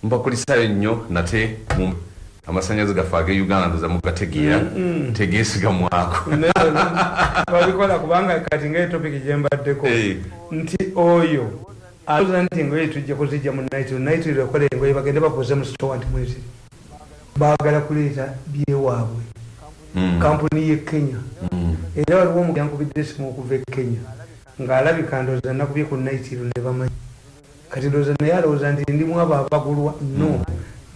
mbakulisayo nnyo nate amasanyazi gafage Uganda ndoza mugategeera tegesiga mwako babikola kubanga kati ngaye topic jembaddeko nti oyo aluza nti ngoye tujja kuzijja mu night rekole ngoye bagende bakoze mu store anti mwezi baagala kuleeta byewaabwe kampuni ye Kenya era waliwo omugyango bidesimu okuva e Kenya ng'alabika ndowooza nakubye ku night ne bamanyi kati ndowooza naye alowooza nti ndimu abo abagulwa no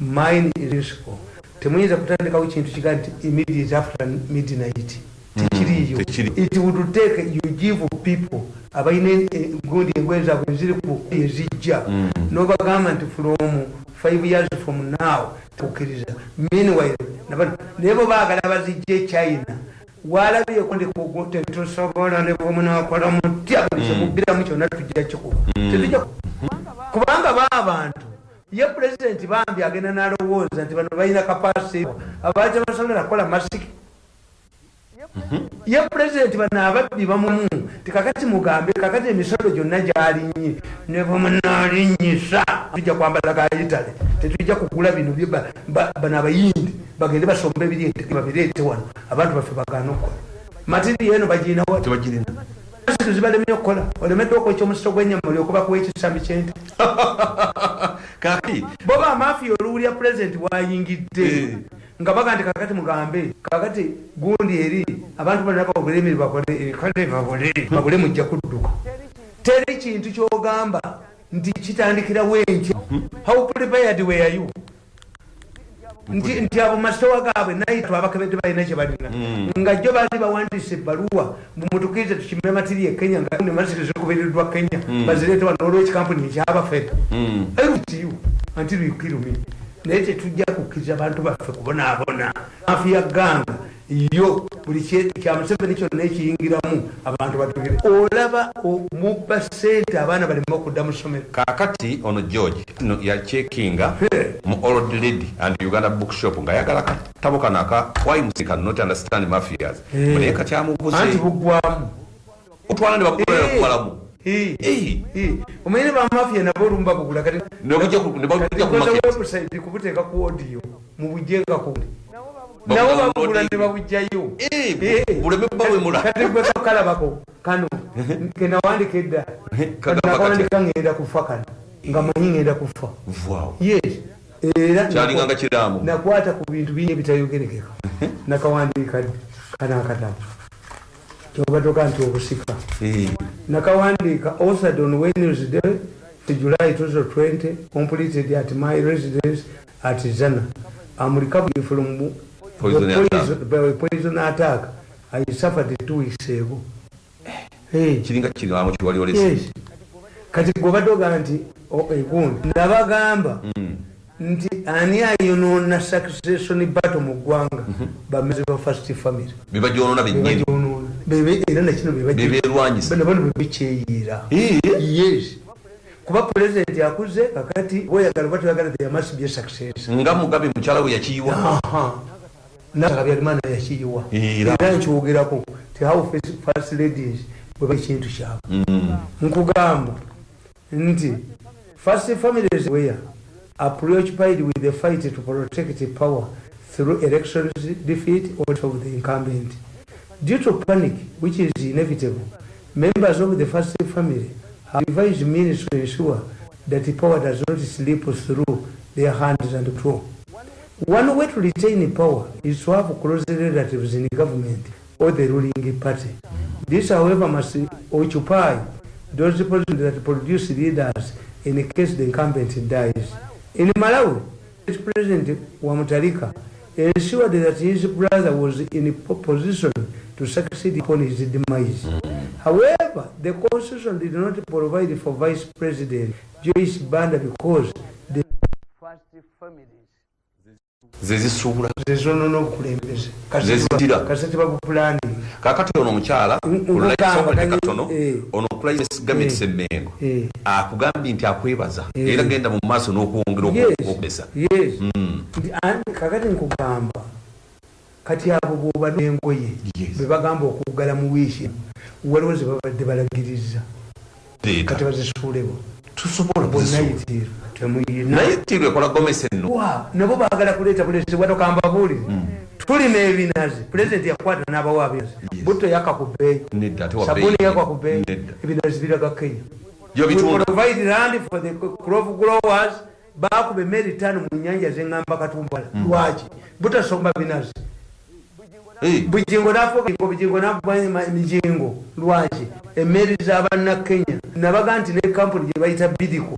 mine is principle temuyinza kutandikawo kintu kiga nti immediate after midnight tekiriyo it would take you give people abayina gundi engoye zaabwe ziri ku ezijja n'obagamba nti from 5 years from now tukkiriza meanwhile nebo baagala bazijja China walabyeko ndi tetusobola ne bwomunakola mutya bulikyekubiramu kyonna tujja kikuba tetujja kubanga baabantu ye president bambi agenda n'alowooza nti bano balina kapasiti abaja basobola kukola masiki ye president bano ababbi bamumu tikakati mugambe kakati emisolo gyonna gyalinnye ne bwomunaalinnyisa tujja kwambala ga Italy tetujja kugula bino bano abayindi bagende basombe babireete wano abantu baffe bagaana okukola matiri eno bagirina wati bagirina zibalemye okukola olemedde okola ekyomusito gw'ennyama olyokuba kuwa ekisambi kyente kaki bo bamafiya oluwulya president wayingidde nga baga nti kakati mugambe kakati gundi eri abantu balina bagule emiri bagule mujja kudduka teri kintu kyogamba nti kitandikira wenkya how prepared were you nti abo masitowa gaabwe naye twabakebedde balina kye balina nga jjo baali bawandise ebbaluwa mumutukirize tukime matiri e Kenya nga nemasiki zikubiriddwa Kenya bazireete wano olw'ekikampuni ekyabafedda erutiyu until you kill me naye tetujja kukkiriza abantu baffe kubonaabona mafiya ganga yo buli kyamuseveni kyonna ekiyingiramu abantu batugire olaba mubba ssente abaana baleme okudda mu ssomero kakati ono George yacekinga mu Old Lady and Uganda Bookshop nga yagala katabo kanaka why music can not understand mafias naye kati amubuze anti bugwamu otwala ne bakukolera kumalamu omanyire bamafiya nabo olumba bugula kati nebajja kubuteeka ku audio mubujjenga kundi nabo babugula ne babujjayo buleme babwemula kati gwe kalabako kano kenawandika edda nakawandika ngenda kufa kano nga manyi ngenda kufa yes era kyalinganga kiramu nakwata ku bintu bingi ebitayogerekeka nakawandika kana akatabu kyobatoka nti obusika nakawandika authored on Wednesday July 2020 completed at my residence at Zana. I'm recovering from poison attack I suffered 2 weeks ago. Kiringa kigamu kiwali olesi. Yes. Kati gobadoga nti egundi nabagamba nti ani ayonona succession battle mu ggwanga bameze ba first family bibajonona binyiri bebe era nakino beberwanyisa bano bebikyeyira yes kuba president yakuze kakati boyagala batwagala they must be a success nga Mugabe mukyala we yakiyiwa nakabyalimaana yakiyiwa era nkyogerako ti how first ladies bwe kintu kyabwe nkugamba nti first families were preoccupied with the fight to protect the power through elections defeat of the incumbent. Due to panic, which is inevitable, members of the first family have devised means to ensure that the power does not slip through their hands and control. One way to retain power is to have close relatives in the government or the ruling party. This, however, must occupy those positions that produce leaders in case the incumbent dies. In Malawi, the President Wamutarika ensured that his brother was in position to succeed upon his demise. However, the constitution did not provide for Vice President Joyce Banda because the first families zezisubula zezono n'obukulembeze kaseti babupulani kakati ono mukyala katono ono Christ Gamit Semengo akugambye nti akwebaza era genda mu maaso n'okwongera okubesa kakati nkugamba kati abo bwoba n'engoye be bagamba okuggala mu wiiki waliwo ze babadde balagiriza kati bazisuulebo tusobola kuzisuula naye tiro ekola gomesi enno nabo baagala kuleeta bulesi bwatokamba buli tulina ebinazi pulezidenti yakwata n'abawa binazi butto yakakubbeeyi sabuni yakakubbeeyi ebinazi biraga Kenya provide land for the crop growers baakuba emmeri 5 mu nnyanja z'eŋŋamba Katumbala lwaki butasomba binazi bujingo n'afuuka mijingo lwaki emmeri z'abannakenya nabaga nti ne kampuni gye bayita bidiko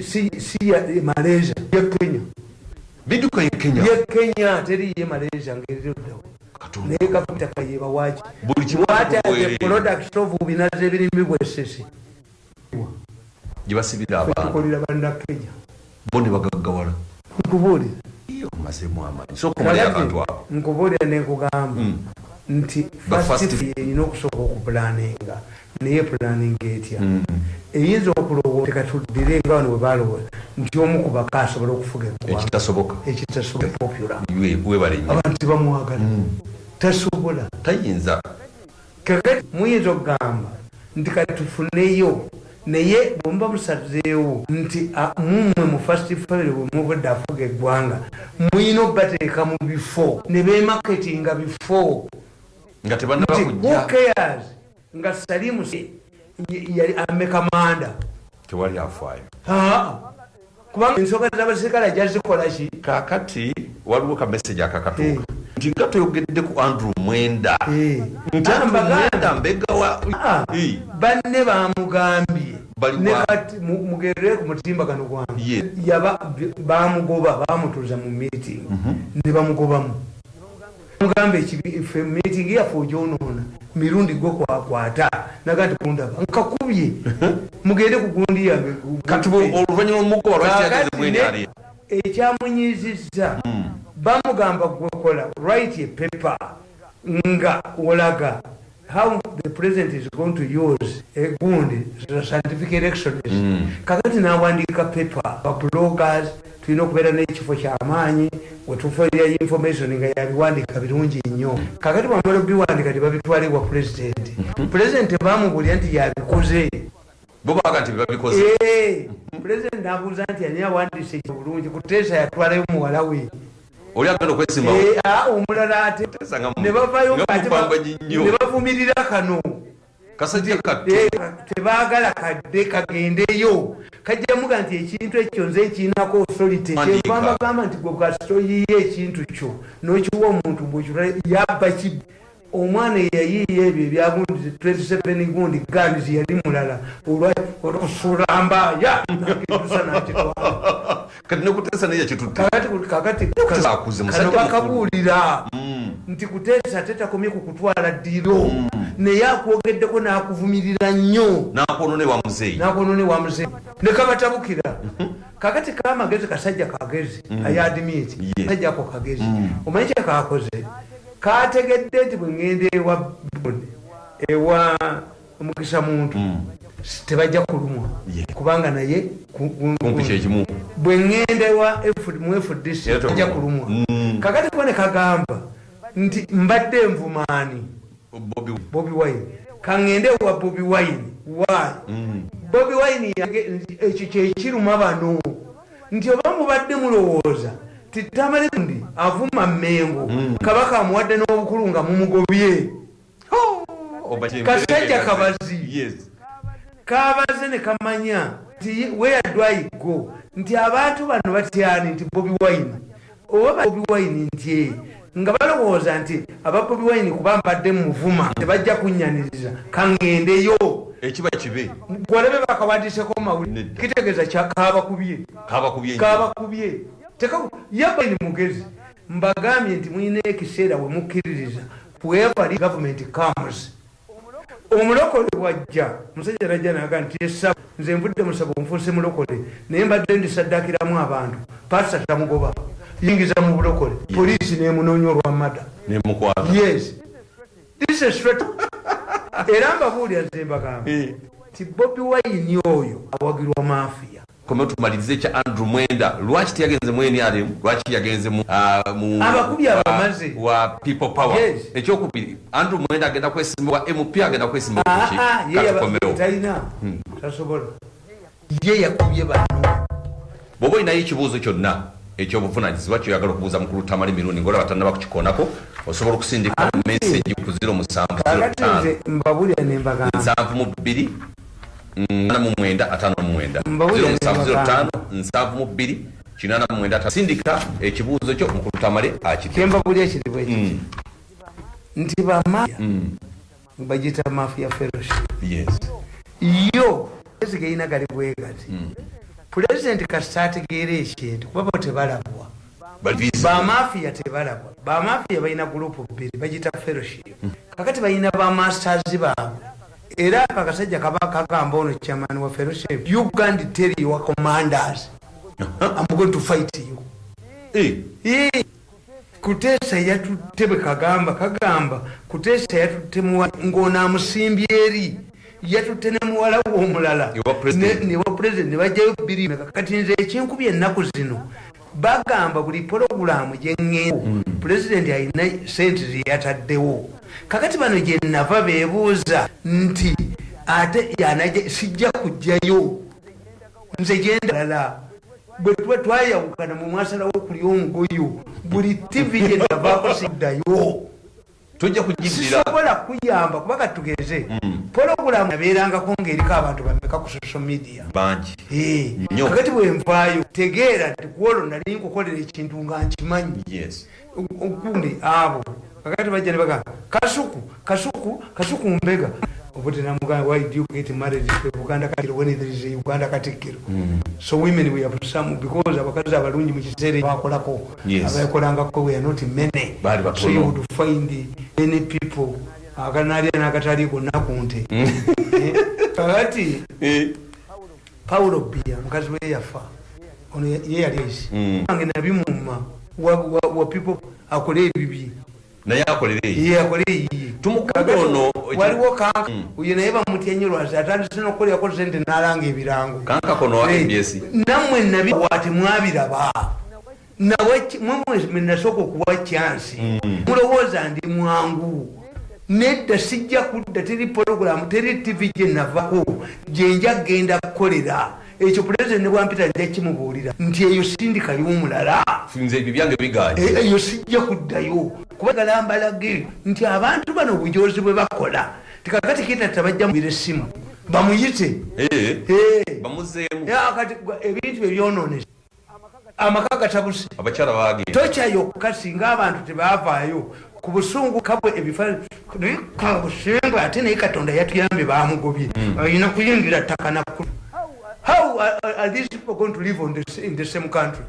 si ya Malaysia ye Kenya bidiko ye Kenya teri ye Malaysia ng'eriddawo naye gavumenti akayeba waaki what are the products of binazi ebirimbibwa essesi gye basibira abantu tukolera bannakenya bo ne bagaggawala nkubuulira mazemu amaanyi so kumalayo akantu ako nkubuulira nenkugamba nti first erina okusooka okupulaninga naye pulaninga etya eyinza okulowooza tekatuddire nga wano bwe balowooza nti omu ku baka asobola okufuga ekitasoboka popular webale nnyo abantu tebamwagala tasobola tayinza kakati muyinza okugamba nti katufuneyo naye bwemuba musazeewo nti mumwe mu first family bwe muvudde afuga eggwanga muyina okubateeka mu bifo ne beemaketinga bifo nga tebannaba kujja who cares nga Salimu yali amekamanda tewali afaayo kubanga ensonga z'abasirikale ajja zikola ki kaakati waliwo ka message akakatuuka nti nga toyogedde ku Andrew Mwenda nti Mwenda mbegawa banne bamugambye mugerere ku mutimbagano gwange bamugoba bamutuuza mu meeting ne bamugobamu mugambe ekife meeting yaffe ogyonoona Mirundi gwe kwakwata naga nti kundaba nkakubye mugende ku gundi yange kati oluvannyuma omugoba lwaki yageze mwene ali ekyamunyizizza bamugamba gwekola write a paper nga olaga how the president is going to use a gundi scientific elections kakati nawandika paper bloggers tulina okubeera n'ekifo ky'amaanyi wetufaira information nga yabiwandika birungi nnyo kakati bwamala obiwandika tebabitwalibwa president president bamubulira nti yabikoze bobaga nti babikoze president nabuuza nti ani awandise bulungi kuteesa yatwalayo muwala we oli agenda okwesimba omulala ate ne bavayo ne bavumirira kano kasajja katto tebaagala kadde kagendeyo kajjamuga nti ekintu ekyo nze ekiinako authority kyebambagamba nti gwe kasitoyiye ekintu kyo n'okiwa omuntu bwekira yabba ki omwana eyayiiya ebyo ebyagundi 27 gundi gandizi yali mulala olwokusulambaya nakirusa nakitwala kati nekuteesa naye yakitutte kakati kano bakabuulira nti kuteesa tetakomye ku kutwala ddiro naye akwogeddeko n'akuvumirira nnyo n'akonone wa muzeeyi ne kabatabukira kakati kamagezi kasajja kagezi ayadimiti kasajja ako kagezi omanyi kyekakoze kategedde nti bwe ngenda ewa omukisa muntu tebajja kulumwa kubanga naye bwe ngenda mu FDC tebajja kulumwa kakati kubone kagamba nti mbadde envumaani Bobi Wine kangende wa Bobi Wine Bobi Wine ekyo kyekiruma bano nti oba mubadde mulowooza ti Tamale ndi avuma Mengo kabaka amuwadde n'obukulu nga mumugobye kasajja kabazi kabaze ne kamanya nti where do I go nti abantu bano batyani nti Bobi Wine oba Bobi Wine nti nga balowooza nti aba Bobi Wine kuba mbadde muvuma tebajja kunnyaniriza kangendeyo ekiba kibe gwalabe bakawandiiseko mawulire kitegeeza kyakabakubye yabaini mugezi mbagambye nti mulina ekiseera we mukkiririza whoever government comes omulokole bwajja musajja najja naga nti esaba nze nvudde musaba omufuuse mulokole naye mbadde ndisaddakiramu abantu pasa tamugoba yingiza mu bulokole poliisi nemunoonya olwamada yes this is straight era mbabuulira nze mbagamba ti Bobi Wine oyo awagirwa mafiya kome tumalirize kya Andrew Mwenda lwaki tiyagenze mweni ali lwaki yagenze mu abakubi abamaze wa people power ekyokubiri Andrew Mwenda agenda kwesimba wa MP agenda kwesimba kuki yeye taina tasobola ye yakubye bano bobo ina ekibuuzo kyonna ekyobuvunanyizibwa kyoyagala okubuuza mukulu Tamale Mirundi ng'olaba batannaba kukikonako osobola okusindika message ku 0705 mbabulira ne mbagamba 72 Mwenda 59 0705 72 89 sindika ekibuuzo kyo mukulu Tamale akikemba buli ekiribo ekyo nti bamafia bagita mafia fellowship yes yo ezigayina gali bwegati president kasitategeera ekintu kuba bo tebalabwa bamafia tebalabwa bamafia balina gurupu bbiri bagita fellowship kakati balina bamasters baabwe era akasajja kaba kagamba ono chairman wa fellowship you can't tell your commanders I'm going to fight you kutesa yatutebe kagamba kutesa yatutemwa ngona amusimbye eri yatutene muwala w'omulala ne wa president ne bajayo birime kakati nze ekinkubye ennaku zino bagamba buli program jengendo president ayina sente yataddewo kakati bano je nava bebuuza nti ate yanaje sijja kujjayo nze genda lala bwe twayawukana mu mwasala w'okuli omugoyo buli tv je navaako siddayo tujja kujibira sobola kuyamba kubaka tugeze program naberangako ng'eriko abantu bameka ku social media bangi kakati bwe nvaayo tegeera nti kwolwo nali nkukolera ekintu nga nkimanyi okundi abo kakati bajja ne bagamba kasuku mbega obuti namugamba why do you get married to Uganda Katikiro when there is a Uganda Katikiro so women we have some because abakazi abalungi mu kiseera bakolako abakolangako we are not many so you would find many people akanali nakatali konna kunte kakati Paulo Bia mukazi we yafa ono ye yali isi ange nabimumma wa people akole bibi na yakolere yakolere tumukagono waliwo kanka uyo naye bamutyenyerwaza atandise nokolera ko sente nalanga ebirango kanka kono wa MBS namwe nabi wati mwabiraba nawe mwe nasoko kuwa chance mulowooza ndi mwangu nedda sijja kudda teri program teri TV je navako jenja genda kukolera ekyo president ne bwampita nja kimubuulira nti eyo sindika y'omulala nze ebyo byange bigaaje eyo sijja kuddayo kuba galambalage nti abantu bano obujozi bwe bakola tikakati kita tabajja mu essimu bamuyite bamuzeemu kati ebintu ebyononese amaka gatabuse abakyala baagenda tokyayokka singa abantu tebavaayo ku busungu kabwe ebifabusenga ate naye katonda yatuyambe bamugobye ayina kuyingira ttaka nakulu. How are these people going to live in the same country?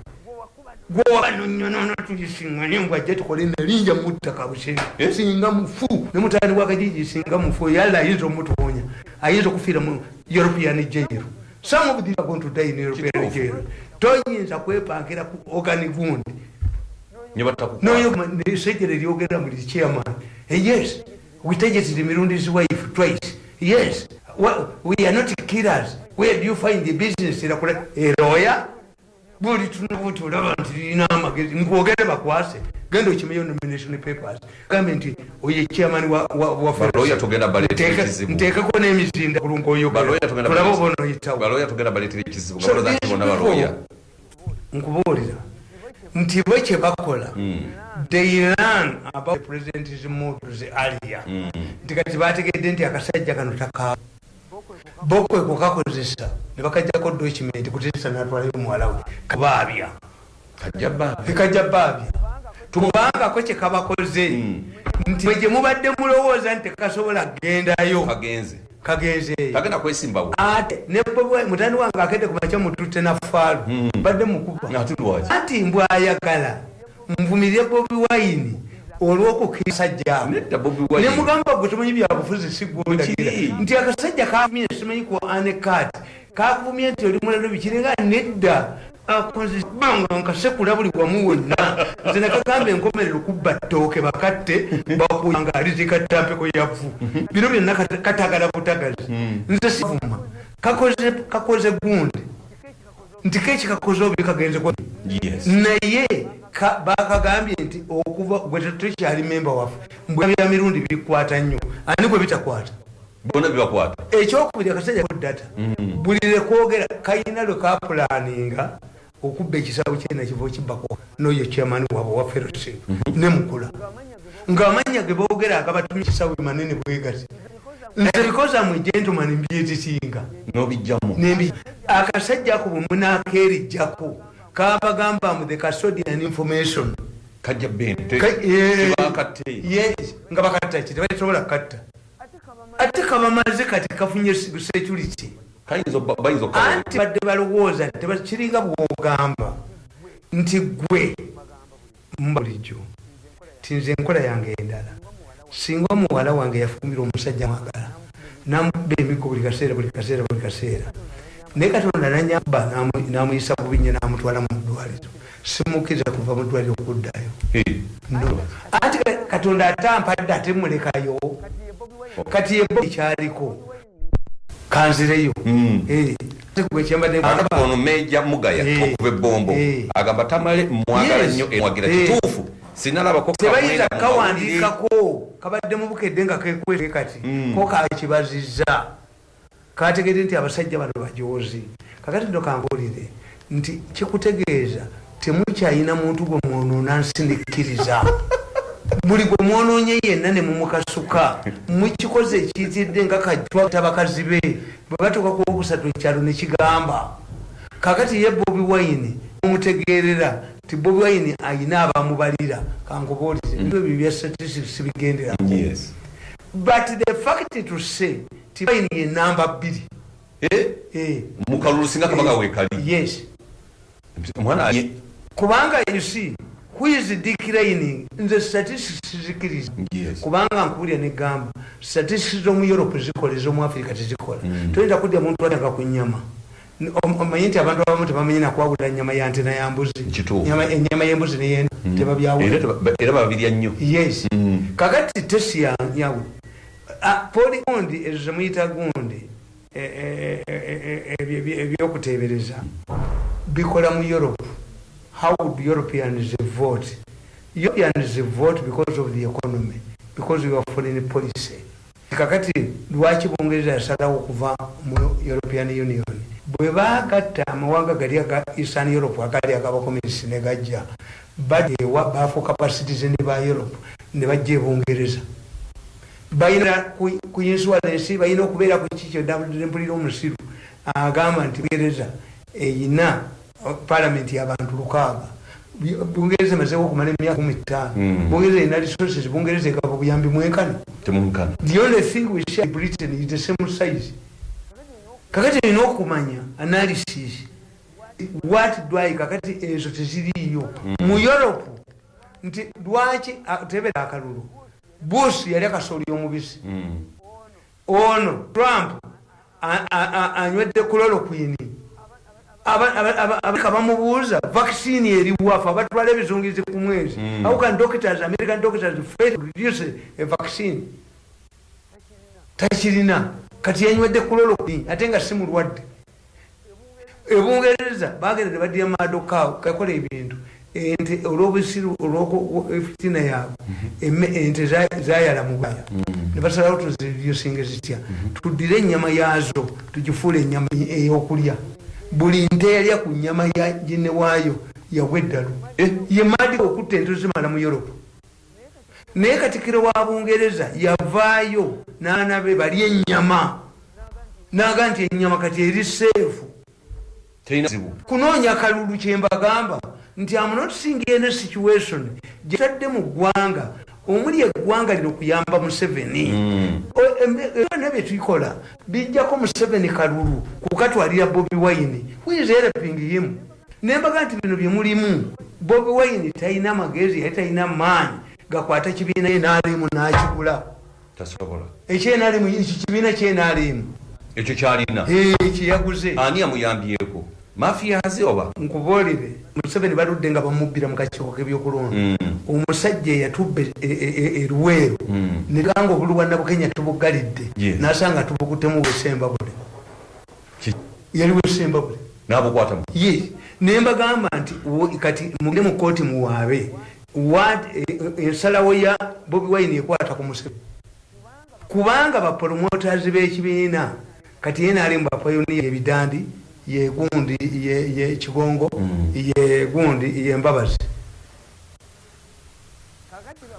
Go on, tulisinganya ngwaje tukole nelinja mutaka bushe singa mufu ne mutani wakajiji singa mufu yalla yizo mutuonya ayizo kufira mu European jail. Some of these are going to die in European jail. Toyinza kwepankira ku organic wound. No, you secretary yogera mu chairman. Yes, we targeted Mirundi's wife twice. Yes, well, we are not killers. Where do you find the business in a lawyer? Buli tunubutu labantu ina magezi ngogere bakwase gendo chimeyo nomination papers government oye chairman wa lawyer tugenda balete kizibu nteka ko nemizinda kulungo yo lawyer tugenda balabo bono yitawo lawyer tugenda balete kizibu gabaza ati bona lawyer nkubolira nti bweche bakola they learn about president's models earlier tikati bategedde nti akasajja kano taka boko ekokakozesa ne bakajjako document kutesa natwala y'omuwala we kababya kajjababya tumubanga ko kye kabakoze nti mweje mubadde mulowooza nti kasobola gendayo kagenze kagenda kwesimbawo ate ne bwe mutani wange akete kumacha mutute na falu badde mukuba natulwaje ati mbwayagala mvumirye Bobi Wine olw'okukisa ne mugamba gwe tumanyi byabufuzi sigwondagira nti akasajja kafumye simanyi ku anekat kafumye nti oli mulalo bikirenga nedda akoze banga nkasekula buli wamu wonna nze nakagambe enkomerero kubba ttooke bakatte bakuyanga alizikatampeko yavu bino byonna katagala butagazi nze sivuma kakoze gundi nti keki kakoze obi kagenze kwa naye bakagambye nti okuva gwe tukyali memba waffe mbwe bya Mirundi bikwata nnyo ani gwe bitakwata bona bibakwata ekyokubiri akasajja ko data bulire kwogera kayina lwe ka planinga okubba ekisawo kyena kivo kibbako n'oyo chairman wabwe wa fellowship ne mukula ng'amanya ge boogera agabatumye ekisawo manene bwegati nze because I'm a gentleman mbyezisinga n'obijjamu akasajja ako bwe munaakeerijjako kabagamba mu the custodian information kajja bente yes nga bakatta ki tebasobola katta ate kabamaze kati kafunye security anti badde balowooza tebakiringa bwogamba nti gwe bulijjo tinze enkola yange endala singa omuwala wange yafumbira omusajja mwagala namuba emigo buli kaseera naye katonda nanyamba namuyisa bubinye namutwala mu ddwaliro simukkiriza kuva mu ddwaliro okuddayo anti katonda atampadde ate mulekayo kati yebo ekyaliko kanzireyo ono meja mugaya okuva ebbombo agamba Tamale mwagala nnyo emwagira kituufu tebayinza kawandiikako kabadde mu bukedde nga kekwete kati ko kakibazizza kategedde nti abasajja bano bajoozi kakati ndo kankolire nti kikutegeeza temukyayina muntu gwe mwonoona nsindikiriza buli gwe mwonoonye yenna ne mumukasuka mukikoze ekiyitiridde nga kajwata bakazi be bwe batuuka ku okusatu ekyalo ne kigamba kakati ye Bobi Wine mumutegeerera ti Bobi Wine ayina abamubalira kankubuulire ebyo bya statistics bigendera but the fact to say ti Wine ye namba 2 mukalulu singa kabaga weekali yes mwana kubanga you see who is declining nze statistics zikiriza kubanga nkubulya negamba statistics zo mu Europe zikola ezo mu Africa tezikola toyinza kudya muntu ataka ku nnyama omanyi nti abantu abamu tebamanyi nakwawula nnyama ya nte ya mbuzi ennyama y'embuzi neyenda tebabyawula era babirya nnyo yes kakati tesi yawe poli gundi ezo zemuyita gundi ebyokuteebereza bikola mu Europe. How would Europeans vote? Europeans vote because of the economy, because of your foreign policy. Kakati lwaki Bungereza yasalawo okuva mu European Union bwe baagatta amawanga gali aga Eastern Europe agali agabakomunisi ne gajja badewa bafuuka citizens ba Europe ne bajja e Bungereza bayina ku insurance bayina okubeera ku kikyo mpulira omusiru agamba nti Bungereza eyina parliament y'abantu 6 Bungereza maze okumala emyaka 15 Bungereza ina resources Bungereza ekaba buyambi mwenkana temunkana the only thing we share Britain is the same size kakati ino okumanya analysis what do I kakati ezo teziriyo mu Europe nti lwaki tebera akalulu Bush yali akasoli omubisi ono Trump anywedde chloroquine abamubuuza vaccine eriwafa abatwala ebizungizi ku mwezi how can doctors American doctors fail to reduce a vaccine takirina kati yanywedde chloroquine ate nga si mulwadde ebungereza bagerere badya madoka kakola ebintu ente olw'obusiru olw'ofitina yaabwe ente zayala mu baya ne basalawo tuzireducinga zitya tuddire ennyama yaazo tugifuula ennyama ey'okulya buli nte yalya ku nnyama ya jine waayo yaweddalu ye madi okutta ente zimala mu Europe naye katikiro wa Bungereza yavaayo n'anabe bali ennyama naga nti ennyama kati eri seefu kunoonya kalulu kyembagamba nti I'm not seeing any situation gyetadde mu ggwanga omuli eggwanga lino kuyamba Museveni nebye tuyikola bijjako Museveni kalulu kukatwalira Bobi Wine who is helping him nembaga nti bino bye mulimu Bobi Wine talina magezi yali talina maanyi gakwata kibiina ye n'alimu n'akigula tasobola ekyenalimu kibiina kyenalimu ekyo kyalina kyeyaguze ani amuyambyeko mafiyazi oba nkubuulire Museveni baludde nga bamubbira mu kakiiko k'ebyokulonda omusajja eyatubba eruweero ne ganga obulwa Nabukenya tubugalidde n'asanga tubukutemu Wesembabule yali Wesembabule n'abukwatamu ne mbagamba nti kati mugende mu kooti muwaabe ensalawo ya Bobi Wine ekwata ku Museveni kubanga ba promoters b'ekibiina kati yena ali mu bapayoniya ebidandi ye gundi ye kigongo ye gundi ye mbabazi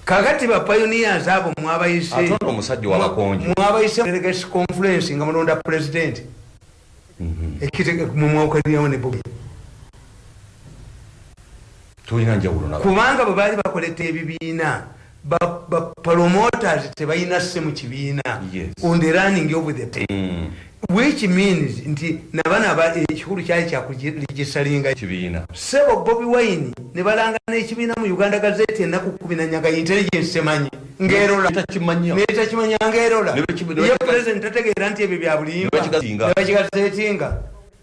kakati bapayoniya abo mwabayise atono omusajja wabakonje mwabayise delegation conference nga mulonda president ekitege mu mwaka lyawo ne bobi tulina njawulo nabo kubanga bwe baali bakoleta ebibiina ba promoters tebalina sse mu kibiina on the running of the team which means nti nabana ekikulu kyali kyakuligisalinga kibiina sebo Bobi Wine ne balanga n'ekibiina mu Uganda Gazette ennaku 10 nyaga intelligence semanyi ngerola netakimanya ngerola ye president tategeera nti ebyo bya bulimba nebakigazetinga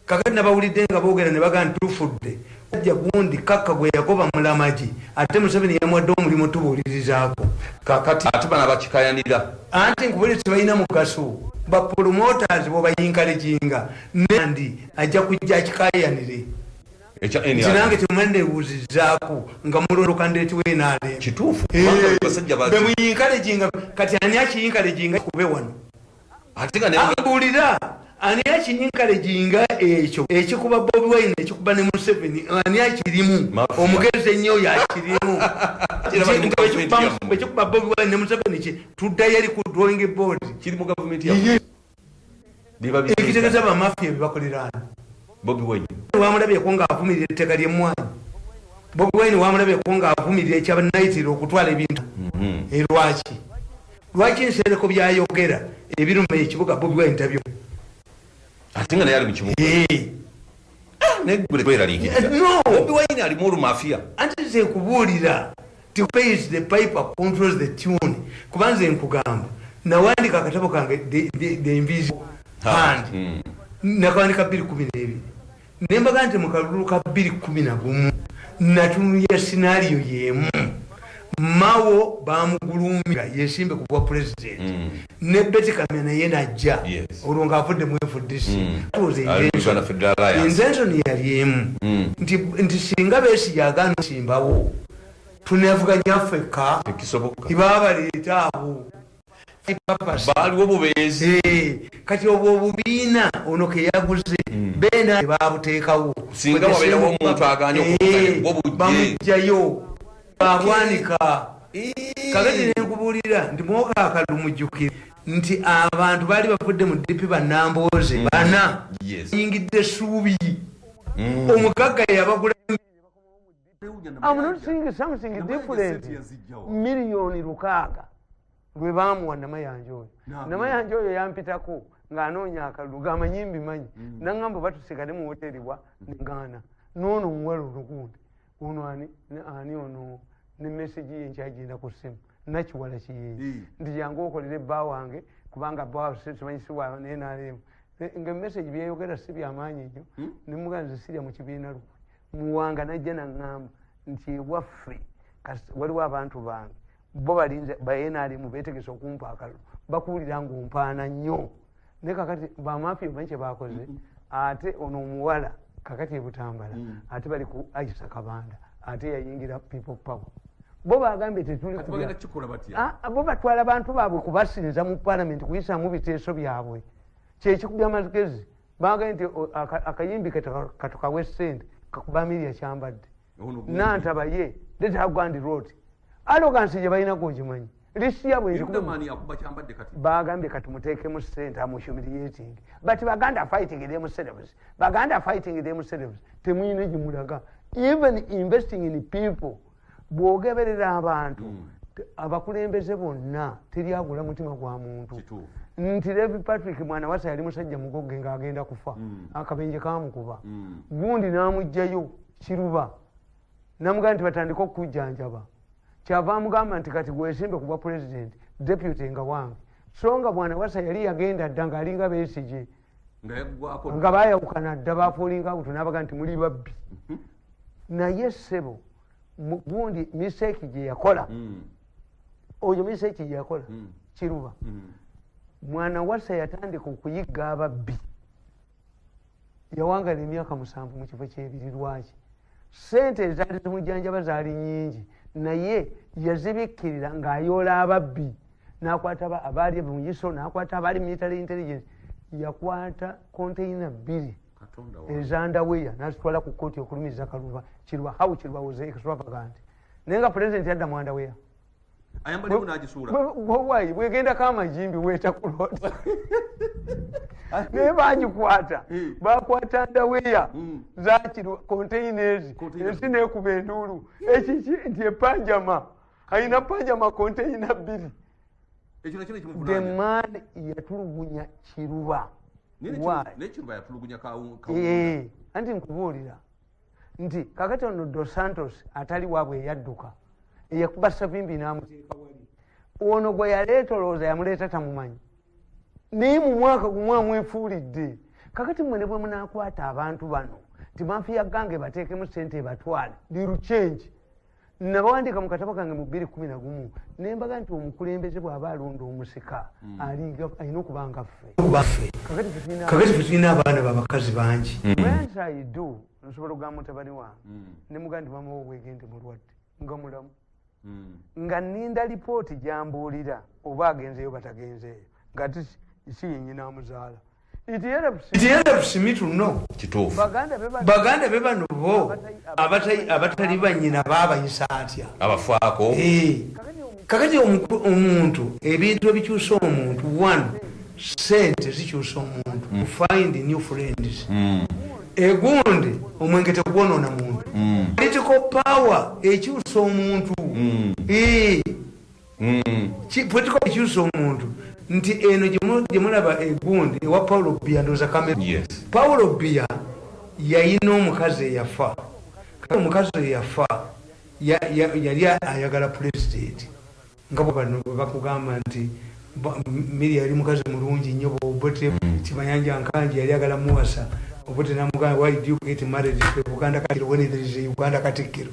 kakati nabawulidde nga boogera ne bagamba tufudde ajja gundi kakka gwe yagoba mulamaji ate Museveni yamwadde omulimu tubuulirizaako kakati ate bana bakikayanira anti nkubuli tebalina mugaso ba promoters bo bayinkalekinga nandi ajja kujja kikayanire kinange temwende wuzizaako nga mulondo kandidate weenaale kituufu bemuyinkalekinga kati ani akiyinkalekinga kube wano abulira ani akiyinkalekinga ekyo ekikuba Bobi Wine ekikuba ne Museveni ani akirimu omugezi ennyo yakirimu ekikuba Bobi Wine ne Museveni tudda yali ku drawing board kiri mu gavumenti ya ekitegeza bamafia bebakolera Bobi Wine wamulabyeko nga avumirira etteka ly'emmwanyi Bobi Wine wamulabyeko nga avumirira ekyabanaitira okutwala ebintu lwaki nsereko byayogera ebiruma ekibuga Bobi Wine tabyo ate nga naye ali mu kibuga Bobi Wine ali mu mafia anti nze kubuulira to pay the piper controls the tune kubanze nkugamba nawandika akatabo kange the invisible hand nakawandika 212 nembaga nti mukalulu ka 211 natunuya scenario yemu mawo bamugulumira yesimbe ku bwa president ne Betty Kamena yena ajja olunga afudde mu FDC intention yali emu nti singa besi yagano simbawo tunavuganya Afrika ibaba leta abo baliwo bubezi kati obwo bubiina ono ke yaguze bena babuteekawo singa wabeerawo omuntu aganya bamujjayo babwanika kakati nenkubuulira nti mwoka akalumujjukire nti abantu baali bavudde mu DP bannambooze bana yingidde essuubi omugagga yabagula I'm not saying something different miliyoni 600 lwe baamuwa Namayanja oyo Namayanja oyo yampitako ng'anoonya akalulu g'amanyimbi manyi nangamba batusigale mu hoteri bwa ngana noono omuwala olugundi ono ani ono ne message ye nkyagenda ku ssimu nakiwala kiyeeyi nti jangu okolere bba wange kubanga bba simanyi siwa NRM nga message byeyogera si byamaanyi nnyo nemuganze sirya mu kibiina lukwe muwanga najja naŋŋamba nti ewaffe waliwo abantu bange bo balinze ba NRM beetegese okumpa akalulu bakuwulira ng'ompaana nnyo naye kakati bamafia omanyi kye baakoze ate ono omuwala kakati ebutambala ate bali ku Aisa Kabanda ate yayingira people power bo bagambye tetuli bo batwala abantu baabwe kubasinza mu parliament kuyisamu biteeso byabwe kyekikubya amagezi bagambye nti akayimbi katukawe ssente kakuba Miria kyambadde nantabaye letagwandi road arrogance gye balinako ogimanyi lisi yabwe bagambye kati muteekemu ssente amuhumiliating but baganda fighting them celebs baganda fighting them celebs temuyina gimulaga even investing in people bwogeberera abantu abakulembeze bonna teryagula mutima gwa muntu nti Levi Patrick mwana wasa yali musajja mugogge ng'agenda kufa akabenje kamukuba gundi n'amugjayo kiruba namugamba nti batandika okujjanjaba kyava amugamba nti kati gwesimbe ku bwa president deputy nga wange so nga mwana wasa yali yagenda dda ng'alinga Besigye nga baayawukana dda bafoolinga abuto n'abaga nti muli babbi naye ssebo gundi mistake gye yakola oyo mistake gye yakola kiruba mwana wasa yatandika okuyigga ababbi yawangala emyaka 7 mu kifo ky'ebiri lwaki ssente ezaali zimujjanjaba zaali nnyingi naye yazibikkirira ng'ayoola ababbi n'akwata abaali mu yiso n'akwata abaali military intelligence yakwata container 2 ezandaweya n'azitwala ku kooti okulumiza Kaluba Kirwa how Kirwa was extravagant naye nga president yadda mu andaweya ayambalimu n'agisuula wayi bwegenda kamajimbi weeta kulota naye bagikwata bakwata ndaweya zakirwa containers ensi neekuba enduulu ekiki nti epanjama ayina panjama container 2 the man yatulugunya Kirwa anti nkubuulira nti kakati ono Dos Santos atali waabwe yadduka eyakuba Savimbi n'amuteeka wali ono gwe yaleeta olowooza yamuleeta tamumanyi naye mu mwaka gumu amwefuulidde kakati mwene bwe munaakwata abantu bano timanfiya gange bateekemu ssente batwale liruchenji nabawandiika mu katabo kange mu 2011 nembaga nti omukulembeze bw'aba alonda omusika alina okuba nga ffe kakati ffe tulina abaana babakazi bangi wensaidu nsobola okugamba mutabani wange nemuga nti mama wo bwegende mulwadde nga mulamu nga nninda lipooti gyambuulira oba agenzeeyo batagenzeeyo nga si yenyina amuzaala it helps me to know kituufu baganda be bano bo abatali bannyina baabayisa atya abafaako kakati omuntu ebintu ebikyusa omuntu one sente zikyusa omuntu find new friends egundi omwenge tegwonoona muntu political power ekyusa omuntu political ekyusa omuntu nti eno gyemulaba egundi ewa Paulo Bia ndoza kamera Paulo Bia yayina omukazi eyafa omukazi eyafa yali ayagala president nga bano bakugamba nti Miri yali mukazi mulungi nnyo bobote Kimayanja Nkanje yali agala muwasa obote namugamba why do you get married to Uganda Katikkiro when there is a Uganda Katikkiro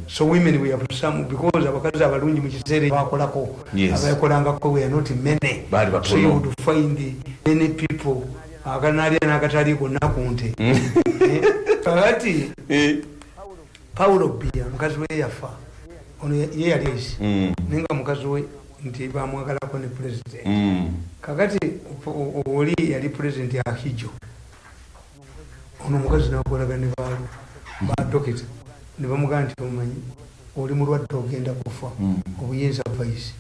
so women we have some because abakazi abalungi mu kiseera bakolako abakolangako we are not many so you would find many people akanali nakatali konna kunte kakati Paulo Bia mukazi we yafa ono ye yali esi nenga mukazi we nti bamwagalako ne president kakati oli yali president ya Hijo ono mukazi nakolaga ne ba dokita ne bamugamba nti omanyi oli mulwadde ogenda kufa obuyinza vice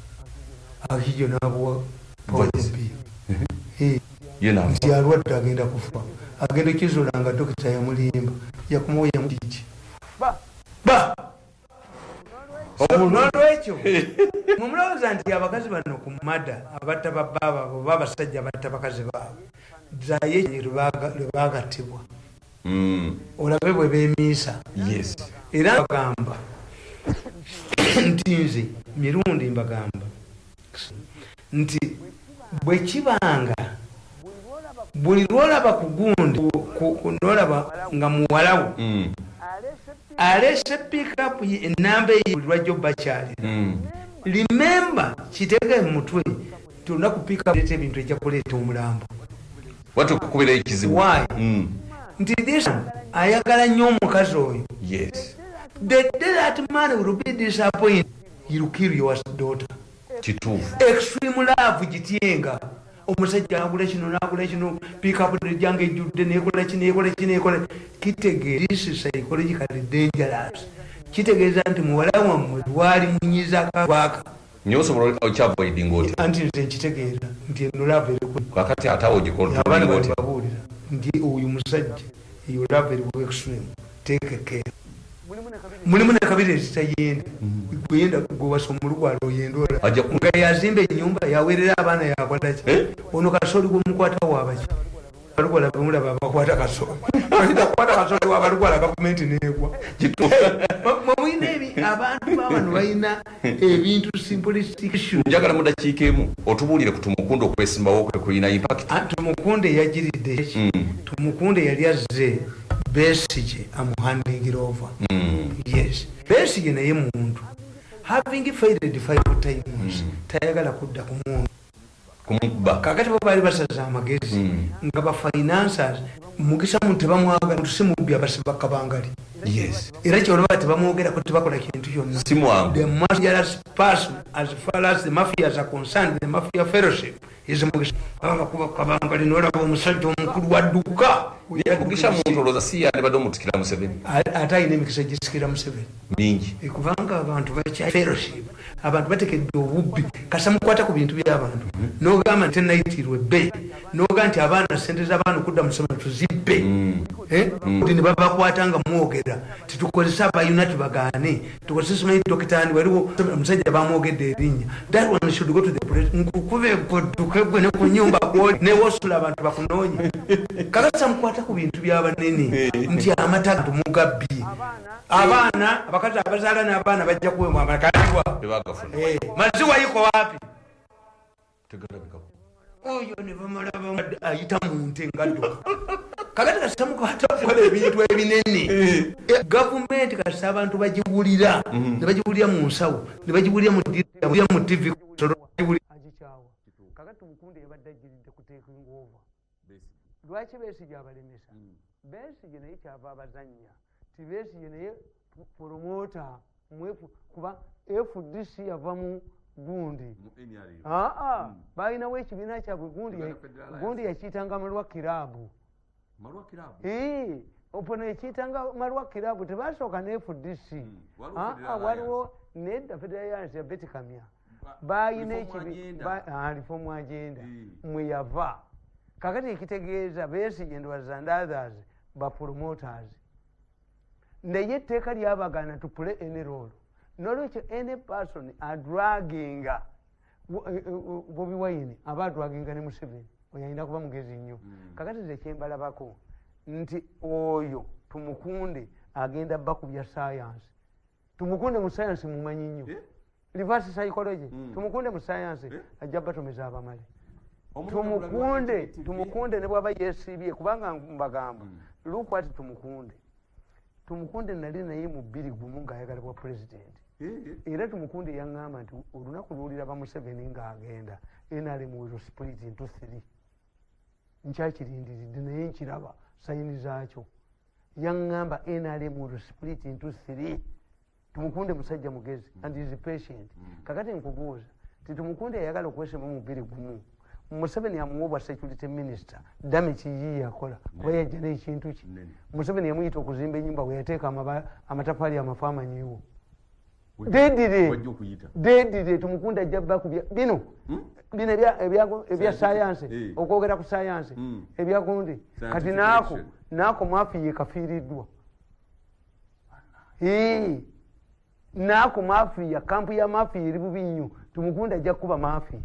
Hijo n'abuwa Paulo Bia nti alwadde agenda kufa agenda kizuula nga dokita yamulimba yakumuwa yamukiki ba nolwekyo mumulowooza nti abakazi bano ku mada abatta babbaaba oba abasajja abatta bakazi baabwe zaye lwebagattibwa olabe bwe beemiisa era bagamba nti nze Mirundi mbagamba nti bwe kibanga buli lwolaba ku gundi nolaba nga muwalawo alese pick up enamba buli lwajja obakyalira remember kiteeke mu mutwe tulina kupika leeta ebintu ejja kuleeta omulambo watu kukubira ekizibu nti this ayagala nnyo omukazi oyo the day that man will be disappointed you will kill your daughter kituufu extreme love gityenga omusajja agula kino n'agula kino pick up jange ejjudde nekola kitegeeza this is psychologically dangerous kitegeeza nti muwala wammwe lwali munyiza kabaka nyo osobola okyavoidinga oti anti nze nkitegeeza nti eno love eriku kakati atawo ogikola abaana babuulira nti oyo musajja eyo love eriku extreme take care mulimu nekabiri ezitayenda gweyenda gwewasa omulugwala oyendola nga yazimba ennyumba yawerera abaana yakolaki ono kasoli gwemukwata wabaki abalugwala bemulaba abakwata kasoli kukwata kasoli wabalugwala gavumenti negwa mwemwina abantu babano balina ebintu simplistic njagala mu dakiika emu otubuulire ku Tumukunde okwesimbawo kwe kulina impact Tumukunde yagiridde Tumukunde yali azze Besigye amuhanding over yes Besigye naye muntu having failed 5 times tayagala kudda ku muntu kakati bo bali basaza amagezi nga ba financiers mugisa muntu bamwagala tusimubya basiba kabangali era kyolaba tebamwogera ko tebakola kintu kyonna the most person as far as the mafias are concerned the mafia fellowship is mugisa kuba kabangali nolaba omusajja omukulu wadduka mugisa muntu oloza si yali bado mutikira Museveni ate ayina emikisa gisikira Museveni mingi kubanga abantu bakya fellowship abantu batekedde obubbi kasa mukwata ku bintu by'abantu n'ogamba nti nayitirwe bbe n'ogamba nti abaana sente z'abaana okudda mu ssomero tuzibbe nti ne babakwata nga mwogera titukozesa abayuna tubagaane tukozesa simanyi dokitaani waliwo omusajja bamwogedde erinnya that one should go to the police nkukube kodduke gwe ne ku nnyumba kwoli newosula abantu bakunoonye kakasa mukwata ku bintu by'abanene nti amata tumugabbi abaana abakazi abazaala n'abaana bajja kuweebwa amakaliwa maziwa yiko wapi oyo ne bamala ayita mu nte ngadduka kakati kasita mukwata kukola ebintu ebinene gavumenti kasita abantu bagiwulira ne bagiwulira mu nsawo ne bagiwulira mu tv kakati tumukunde yabadde agiridde kuteeka ngova lwaki Besigye abalemesa Besigye naye kyava abazannya ti Besigye naye promota kuba FDC yava mu gundi balinawo ekibiina kyabwe gundi yakiyitanga Malwa Kirabu opono yakiyitanga Malwa Kirabu tebasooka ne FDC waliwo nedda federalyansi ya Betty Kamya balina reform agenda mwe yava kakati ekitegeeza Besigye ndowooza and others ba promoters naye etteeka lyabagana to play any role nolwekyo any person adraginga Bobi Wine aba adraginga ne Museveni oyo alina kuba mugezi nnyo kakati nze kyembalabako nti oyo tumukunde agenda bakubya science tumukunde mu science mumanyi nnyo reverse psychology tumukunde mu science ajja batomeza abamale tumukunde ne bwaba yesibye kubanga mbagamba look what tumukunde nali naye mu 2 ng'ayagala bwa president era tumukunde yaŋŋamba nti olunaku lwolira ba Museveni ng'agenda NRM will split into 3 nkyakirindiridde naye nkiraba sayini zaakyo yaŋŋamba NRM will split into 3 tumukunde musajja mugezi and is patient kakati nkubuuza ti tumukunde yayagala okwesema mu 2 Museveni amuwa security minister dame kiyi yakola kuba yajja n'ekintu ki Museveni yamuyita okuzimba ennyumba we yateeka amatafaali amafu amanyiwo dedire tumukunde ajja bakubya bino ebya science okwogera ku science ebyagundi kati naako mafi yekafiiriddwa naako mafi ya kampu ya mafi eri bubi nnyo tumukunde ajja kuba mafi